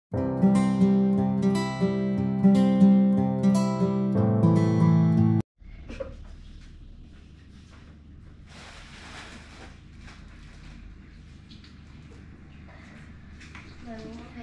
Hi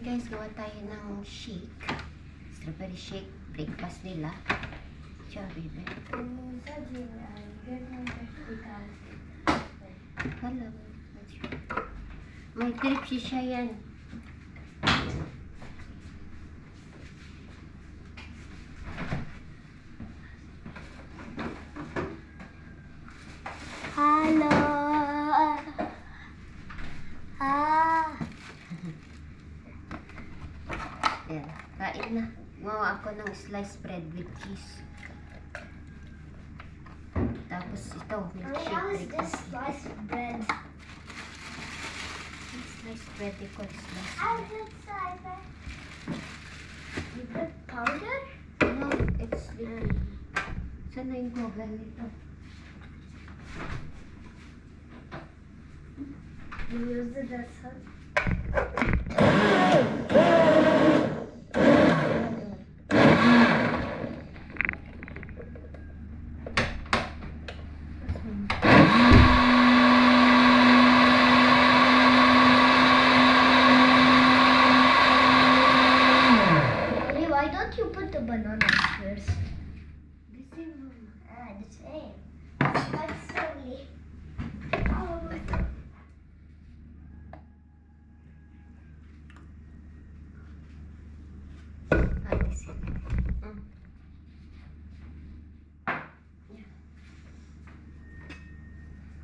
guys, gawa tayo ng shake. Strawberry shake. Breakfast nila. Ciao, baby. Hello. May trip siya yan. Hello. Ayan, kain na. Gumawa ako ng sliced bread with cheese. Tapos ito, milkshake. This sliced bread. Sliced bread, they call sliced I bread. did sliced bread. You put powder? No, it's little. Saan na yung cover nito? You use it as a... Why don't you put the banana first? The same, Mama. The same. But slowly. The same.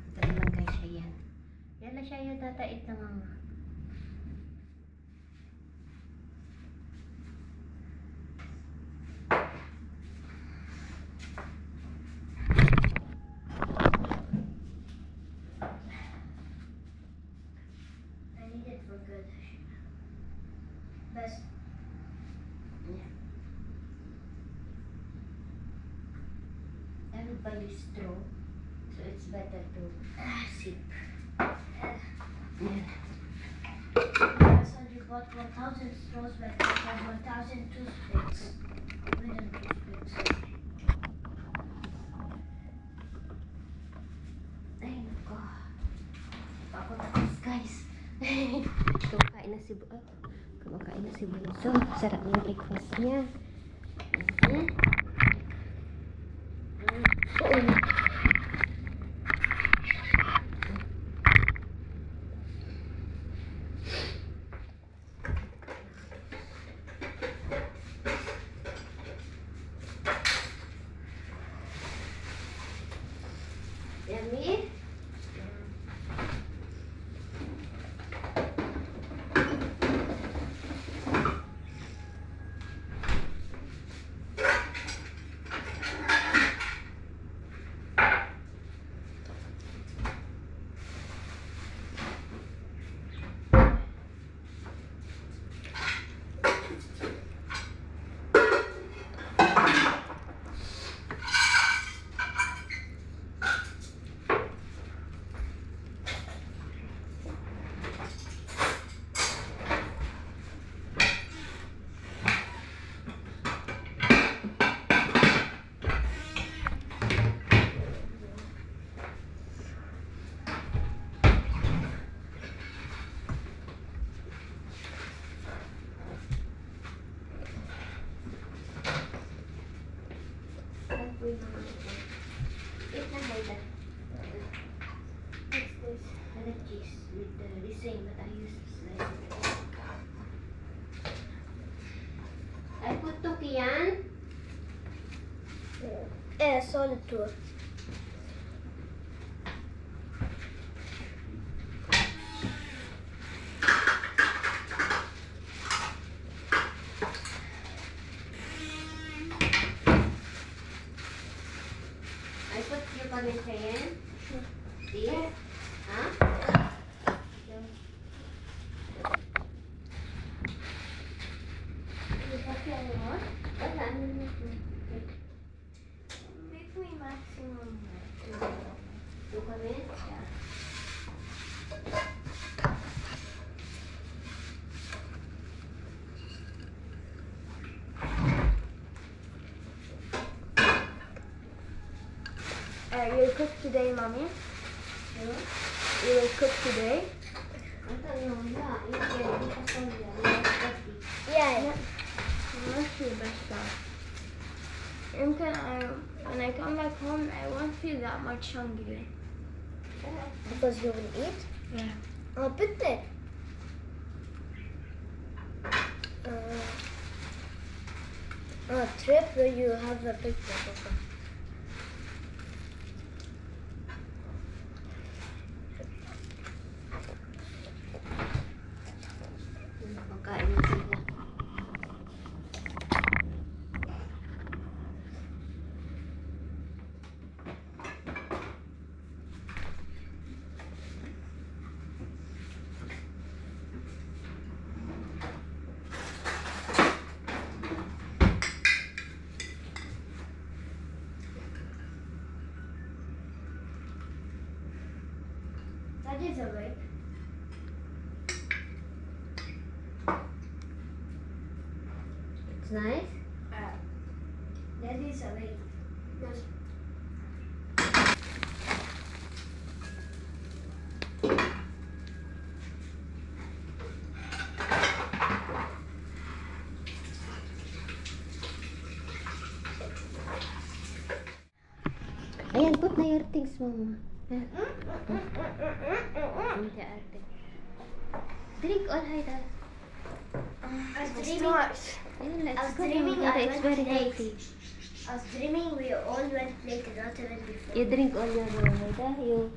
Ito naman kay siya yan. Yan na siya yung tatait na Mama. I need it for good. Best. Yeah. I will buy you straw, so it's better to sip. Yeah. I said you bought 1,000 straws, but you bought 1,000 toothpicks. Wooden toothpicks. Ay, nako. Ako tapos, guys. Kumakain na si Bunso. Sarap ng breakfast niya. Yummy? It's not like that. It's this other cheese with the same, but I use slice. I put tokian. Yeah, solid too. I put your pagkain. Yes. Huh? Make me maximum. Two kami? You'll cook today, Mommy? You will cook today? Yeah. That's your best stuff. And when I come back home, I won't feel that much hungry. Because you will eat? Yeah. Oh, picnic. Trip where you have a picnic. Okay. Pagkain na sila. Daddy's awake. It's nice. Daddy's awake. Yes. Ayan, put na your things, Mama. Hindi arte. Drink all, Haida. I was dreaming. Ayun, I let's was go. dreaming Haida, I it's went very to healthy. I was dreaming we all went to Lake Rotterdam before. You drink all your Haida. You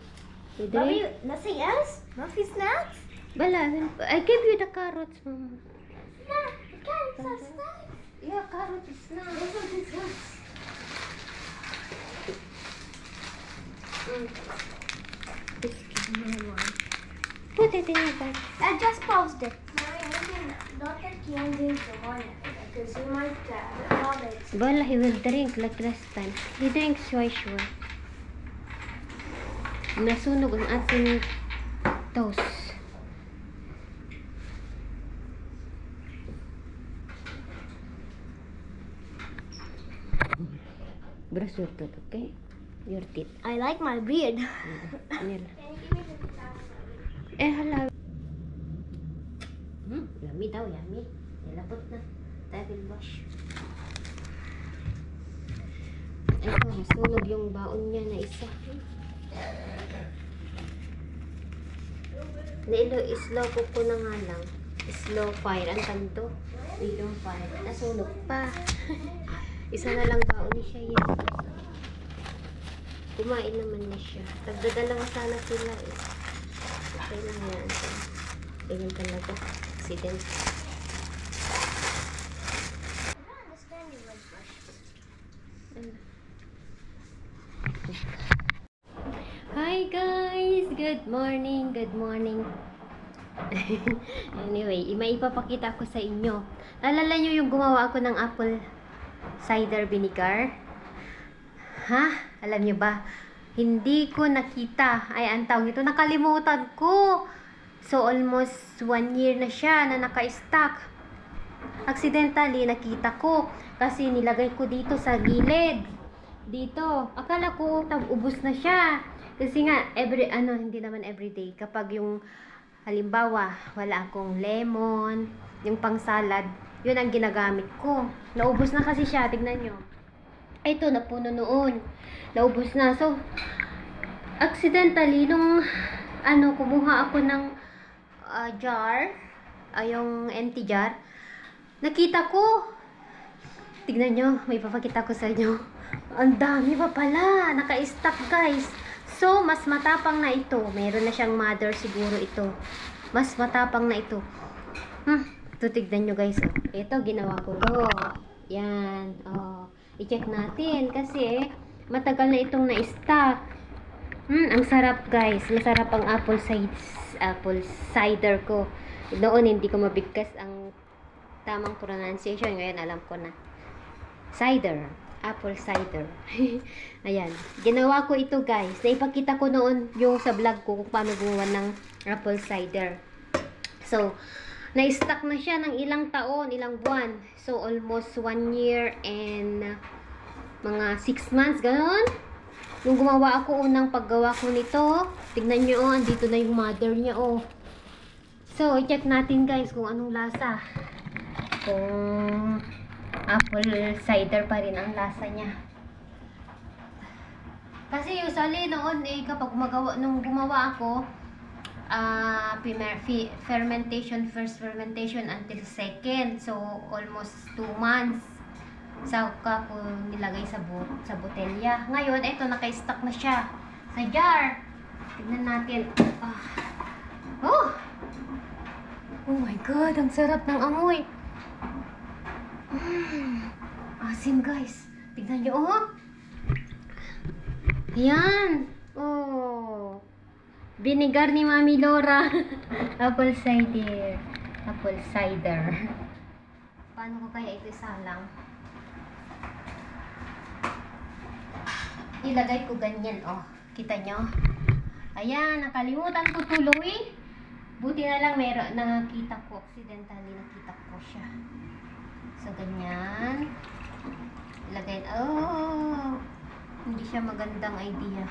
Mommy, drink. nothing else? Muffy snacks? Bala, I gave you the carrots, Mama. Yeah, carrots are snacks. Yeah, carrots is Those nice. are the snacks. Put it in your bag. I just paused it. Mommy, you can not let Kian drink the water because he might vomit. Bala, he will drink like last time. He drinks sure. Nasunog ang ating toast. Brush your teeth, okay? Your teeth. I like my beard. Nila. Can you give me the towel? Hala. Yummy daw, yummy. Nilapot na. I will wash. Ito, masunog yung baon niya na isa. Slow cook ko na nga lang. Slow fire. Ang tanto. Medium fire. Nasunog pa. Isa na lang baon ni siya yan. Kumain naman na siya. Tagdadalawa sana sila eh. Okay lang yan. Ganyan talaga. Accident. I don't understand you went brush. Hi guys! Good morning! Good morning! Anyway, may ipapakita ko sa inyo. Alala nyo yung gumawa ako ng apple cider vinegar? Ha? Alam nyo ba? Hindi ko nakita. Ay, ang tawag nito. Nakalimutan ko. So, almost 1 year na siya na naka-stock. Accidentally, nakita ko. Kasi nilagay ko dito sa gilid. Dito. Akala ko, ubos na siya. Kasi nga, hindi naman everyday. Kapag yung, halimbawa, wala akong lemon, yung pang salad, yun ang ginagamit ko. Naubos na kasi siya. Tignan nyo. Ito, napuno noon. Naubos na. So, accidentally, nung, kumuha ako ng jar, yung empty jar, nakita ko. Tignan nyo, may papakita ko sa inyo. Ang dami pa pala. Naka-stock, guys. So, mas matapang na ito. Meron na siyang mother siguro ito. Mas matapang na ito. Ito, tignan nyo, guys. Oh. Ito, ginawa ko to. Yan. Oh. I-check natin kasi matagal na itong na-stock. Ang sarap, guys. Masarap ang apple cider ko. Noon hindi ko mabigkas ang tamang pronunciation. Ngayon alam ko na. Cider. Apple cider. Ayan. Ginawa ko ito, guys. Naipakita ko noon yung sa vlog ko kung paano gumawa ng apple cider. So, na-stock na siya ng ilang taon, ilang buwan. So, almost 1 year and mga 6 months, gano'n. Nung gumawa ako unang paggawa ko nito, tignan nyo, oh, andito na yung mother niya, oh. So, check natin guys kung anong lasa. Kung apple cider pa rin ang lasa niya. Kasi usually noon eh, kapag nung gumawa ako, fermentation, first fermentation until second. So, almost 2 months. Saka ko nilagay sa botelya. Ngayon, ito, naka-stock na siya sa jar. Tignan natin. Oh! Oh my God, ang sarap ng amoy. Asim guys. Tignan nyo, oh. Ayan. Oh. Vinegar ni Mami Laura. Apple cider. Apple cider. Paano ko kaya ito isalang? Ilagay ko ganyan, oh. Kita nyo? Ayan, nakalimutan ko tuloy. Buti na lang meron, nakita ko, accidentally nakita ko siya. So, ganyan. Ilagay, oh. Hindi siya magandang idea.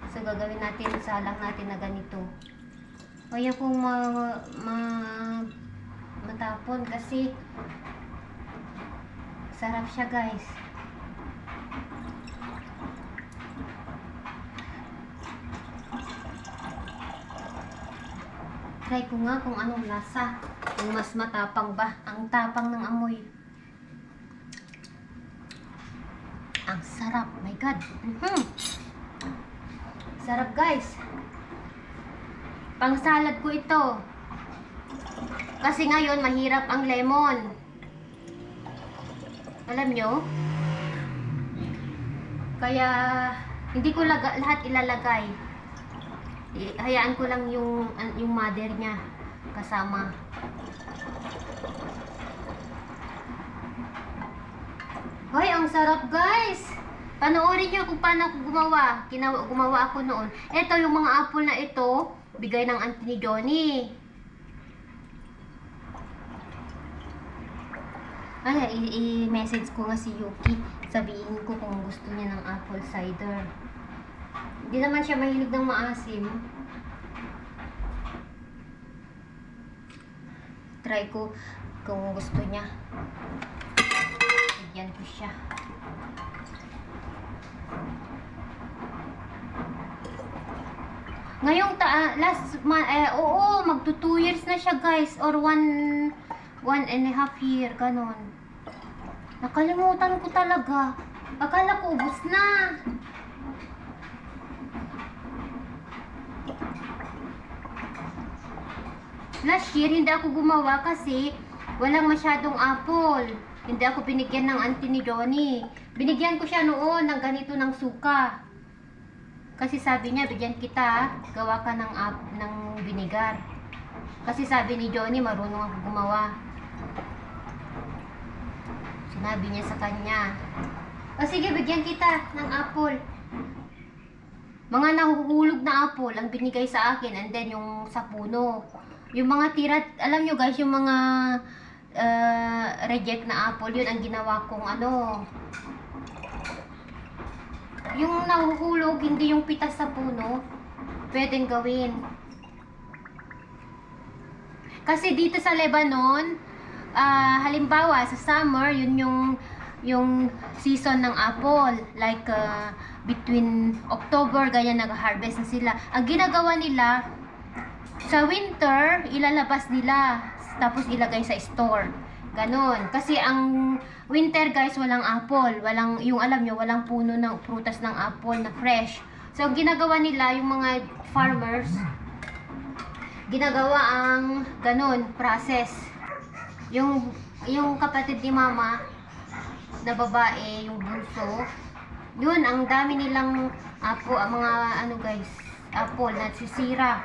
So, gagawin natin, salang natin na ganito. Kaya kung matapon kasi sarap siya guys. Try ko nga kung anong lasa. Kung mas matapang ba. Ang tapang ng amoy. Ang sarap. My God. Sarap guys. Pang salad ko ito. Kasi ngayon mahirap ang lemon. Alam nyo? Kaya hindi ko lahat ilalagay. Hayaan ko lang yung mother niya kasama. Hoy, ang sarap guys. Panoorin niyo kung paano ako gumawa. Gumawa ako noon. Ito yung mga apple na ito, bigay ng auntie ni Johnny. Ay, i-message ko nga si Yuki. Sabihin ko kung gusto niya ng apple cider. Hindi naman siya mahilig ng maasim. Try ko kung gusto niya. Bigyan ko siya. Ngayong magto 2 years na siya guys. Or 1.5 year. Ganon. Nakalimutan ko talaga. Akala ko ubos na. Last year, hindi ako gumawa kasi walang masyadong apple. Hindi ako binigyan ng auntie ni Johnny. Binigyan ko siya noon ng ganito ng suka. Kasi sabi niya, bigyan kita, gawa ka ng vinegar. Kasi sabi ni Johnny, marunong ako gumawa. Sinabi niya sa kanya, sige, bigyan kita ng apple. Mga nahuhulog na apple ang binigay sa akin, and then yung sa puno. Yung mga tira, alam nyo guys, yung mga reject na apple, yun ang ginawa kong yung nahuhulog, hindi yung pitas sa puno, pwedeng gawin. Kasi dito sa Lebanon, halimbawa sa summer, yun yung season ng apple. Like, between October, ganyan nag-harvest na sila. Ang ginagawa nila, sa winter, ilalabas nila, tapos ilagay sa store. Ganon. Kasi ang winter guys, walang apple. Yung alam nyo, walang puno ng prutas ng apple na fresh. So, ang ginagawa nila, yung mga farmers, ginagawa ang ganon, process. Yung kapatid ni mama, na babae, yung bunso, yun, ang dami nilang mga guys, apple na sisira.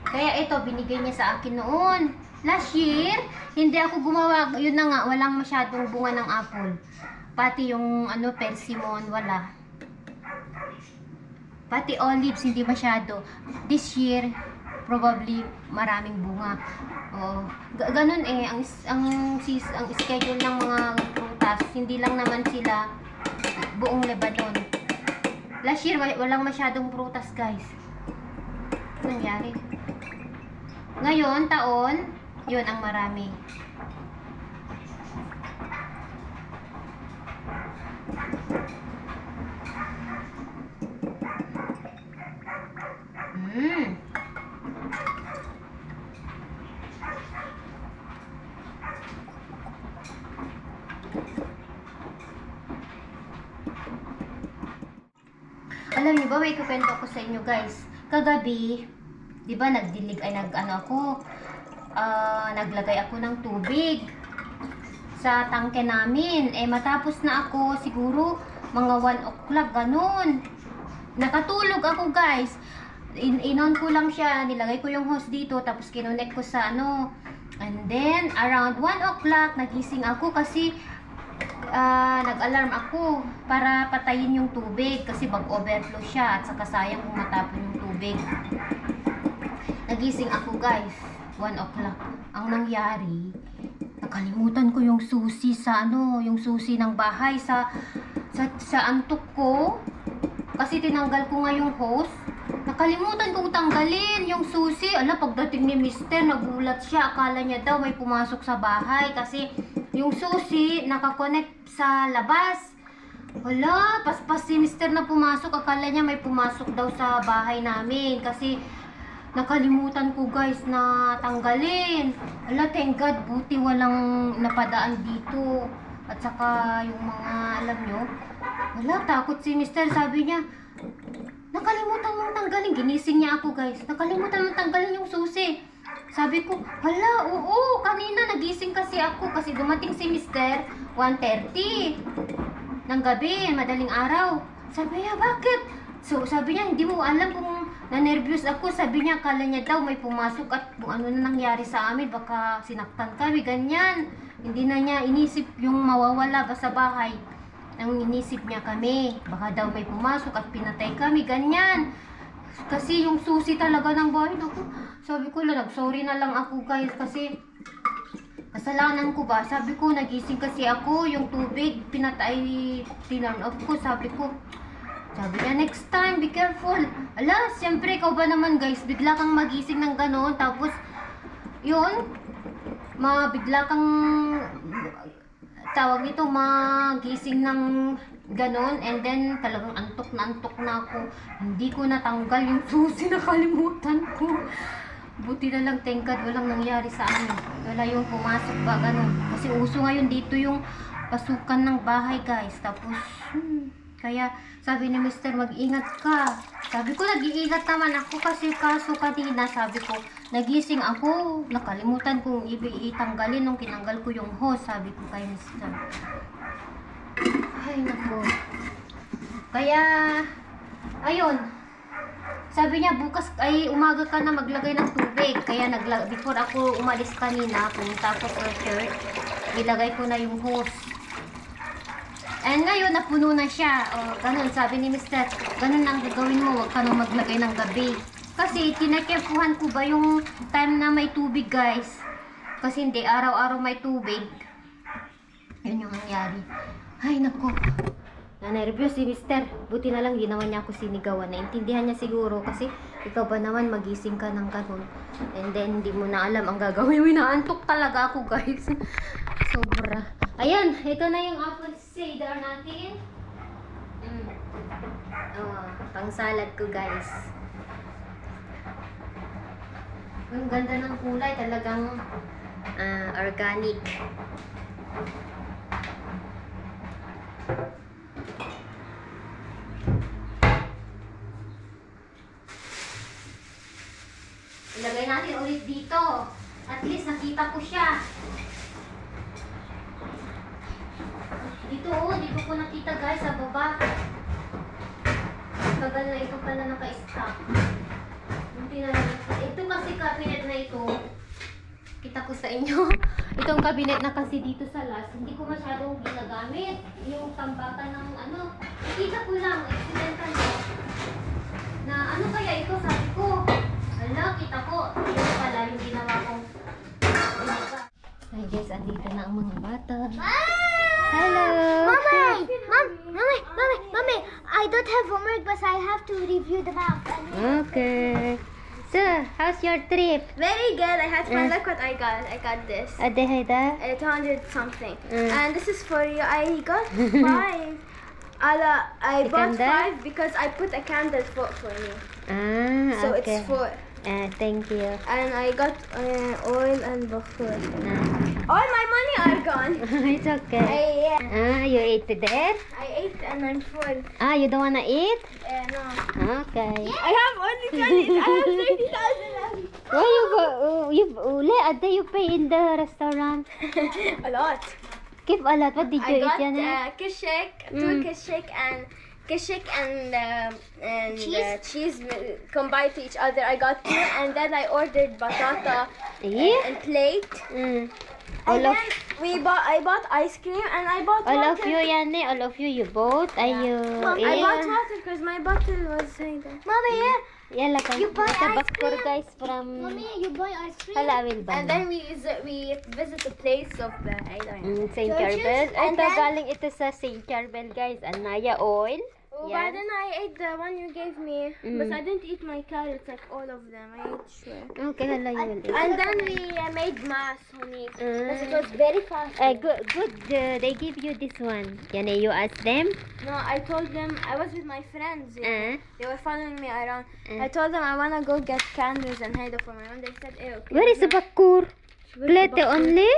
Kaya ito, binigay niya sa akin noon. Last year, hindi ako gumawa. Yun na nga, walang masyadong bunga ng apple. Pati yung persimmon, wala. Pati olives, hindi masyado. This year, probably maraming bunga. Ganun ang schedule ng mga prutas. Hindi lang naman sila buong Lebanon. Last year, walang masyadong prutas, guys. Nangyari. Ngayon, taon, yun ang marami. Alam niyo ba, may kukwento ako sa inyo, guys. Kagabi, di ba nagdilig ay naglagay ako ng tubig sa tangke namin. Eh matapos na ako siguro mga 1 o'clock ganun. Nakatulog ako, guys. Inon ko lang siya, nilagay ko yung hose dito tapos kinonek ko sa ano. And then around 1 o'clock nagising ako kasi nag-alarm ako para patayin yung tubig kasi mag-overflow siya at saka sayang kung matapon yung tubig. Nagising ako, guys, 1 o'clock. Ang nangyari, nakalimutan ko yung susi sa yung susi ng bahay sa antok ko kasi tinanggal ko nga yung hose. Nakalimutan kong tanggalin yung susi. Ala, pagdating ni Mister, nagulat siya. Akala niya daw may pumasok sa bahay kasi yung susi nakakonect sa labas. Wala, paspas si Mister na pumasok. Akala niya may pumasok daw sa bahay namin kasi nakalimutan ko, guys, na tanggalin. Ala, thank God, buti walang napadaan dito. At saka yung mga, alam nyo, wala, takot si Mister. Sabi niya, nakalimutan mong tanggalin. Ginising niya ako, guys. Nakalimutan mong tanggalin yung susi. Sabi ko, hala, oo, kanina nagising kasi ako kasi dumating si Mister 1:30 ng gabi, madaling araw. Sabi niya, bakit? So, sabi niya, hindi mo alam kung na-nervous ako. Sabi niya, akala niya daw may pumasok at kung ano na nangyari sa amin, baka sinaktan kami, ganyan. Hindi na niya inisip yung mawawala ba sa bahay. Ang inisip niya kami, baka daw may pumasok at pinatay kami, ganyan. Kasi yung susi talaga ng bahay, ako, sabi ko lang, sorry na lang ako, guys, kasi kasalanan ko ba? Sabi ko, nagising kasi ako, yung tubig, pinatay, tinurn off ko, sabi niya, next time, be careful. Ala, siyempre, ikaw ba naman, guys, bigla kang magising ng gano'n, tapos, yun, bigla kang, tawag nito, magising ng ganon, and then talagang antok na ako. Hindi ko natanggal yung susi, nakalimutan ko. Buti na lang, thank God, walang nangyari sa amin. Wala yung pumasok ba, ganon. Kasi uso ngayon dito yung pasukan ng bahay, guys. Tapos, kaya sabi ni Mister, mag-ingat ka. Sabi ko, nag-iingat naman ako kasi kaso kanina, sabi ko, nagising ako, nakalimutan kong itanggalin nung kinanggal ko yung hose, sabi ko kay Mister. Ay, nako. Kaya, ayun, sabi niya, bukas ay umaga ka na maglagay ng tubig. Kaya before ako umalis kanina, pumunta ako sa church, ilagay ko na yung hose. And ngayon, napuno na siya. O, ganun, sabi ni Mister, ganun ang gagawin mo, huwag ka nang maglagay ng gabi. Kasi, tinakepuhan ko ba yung time na may tubig, guys? Kasi hindi, araw-araw may tubig. Yun yung nangyari. Ay, naku. Na-nervous si Mister. Buti na lang, di naman niya ako sinigawan. Naintindihan niya siguro kasi ikaw ba naman magising ka ng ganun. And then, hindi mo na alam ang gagawin. Naantok talaga ako, guys. Sobra. Ayan, ito na yung apple cider natin. Pang salad ko, guys. Ang ganda ng kulay, talagang organic. Ilagay natin ulit dito. At least nakita ko siya. Dito ko nakita, guys, sa baba. Tagal na ito pala naka-stock. Ito kasi cabinet na ito. Kita ko sa inyo. Itong cabinet na kasi dito sa last, hindi ko masyadong ginagamit. Yung tambakan ng nakita ko lang, accidental na kaya ito, sabi ko. Hala, kita ko. Ito pala yung ginawa kong. Ay guys, andito na ang mga bata. Hello. Mommy, I don't have homework, but I have to review the map. Okay. So, how's your trip? Very good. I had fun. Look what I got. I got this. Ade Haida? 200 something. Mm. And this is for you. I got 5. I bought candle? 5 because I put a candle for me. Ah, So okay. it's 4. Thank you. And I got oil and buffalo. Ah. All my money are gone. It's okay. You ate there? I ate and I'm full. You don't wanna eat? No. Okay. I have only 20. I have 30,000 Why Ade, you pay in the restaurant? left. A lot. Give a lot. What did you I eat, got Janet? kishik, 2 kishik and cheese combined to each other. I got 2, and then I ordered batata Yeah? and plate. Mm. And then I bought ice cream and I bought All water. of you, Yanni, all of you bought? Are you I bought water because my bottle was Mommy, Yalla, come. You buy Ito, ice bakkur, cream? guys, from... you buy ice cream? Hala, will ba? And then we visit the place of the St. churches, Charbel. and Ito, then- galing ito sa St. Charbel, guys. Anaya oil. But Yan. then I ate the one you gave me, but I didn't eat my carrots like all of them. I ate sure. Okay, hala, you will eat. And then we made mass honey because it was very fast. Good. They give you this one. Can you ask them? No, I told them I was with my friends. Uh, They were following me around. I told them I wanna go get candles and hide for my mom. They said, "Eh, okay." where is the bakkur? Plate only?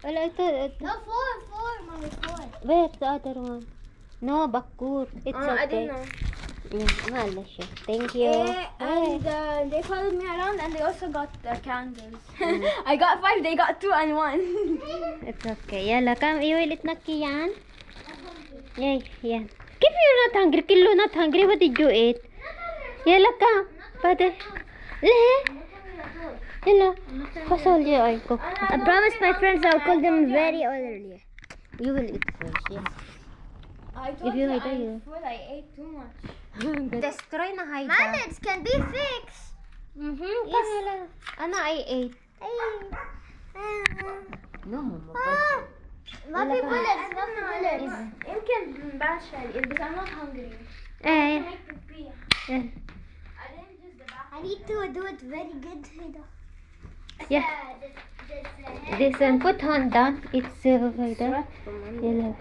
Wala, ito. No, 4, mommy, 4. Where the other one? No, bakkur. It's I okay. didn't know. Mahala siya. Thank you. And they followed me around and they also got the candles. I got 5, they got 2 and 1. It's okay. Yala, come. You will eat naki yan? Yay, yan. If you're not hungry, Kilo not hungry, what did you eat? Yala, come. Pwede. Le. Yala. Pasol you ay ko. I promise my friends I'll call them very early. You will eat first, yes. I If told you you hide, I'm you. full, I ate too much. Destroy na Haida. Manage can be fixed. Yes. Ano, I ate. No, mama. ما في bullets, ما في bullets. يمكن باشا بس I'm not hungry. Eh. I need to do it very good. Yeah. This one, put hand down. It's Haida. Yala.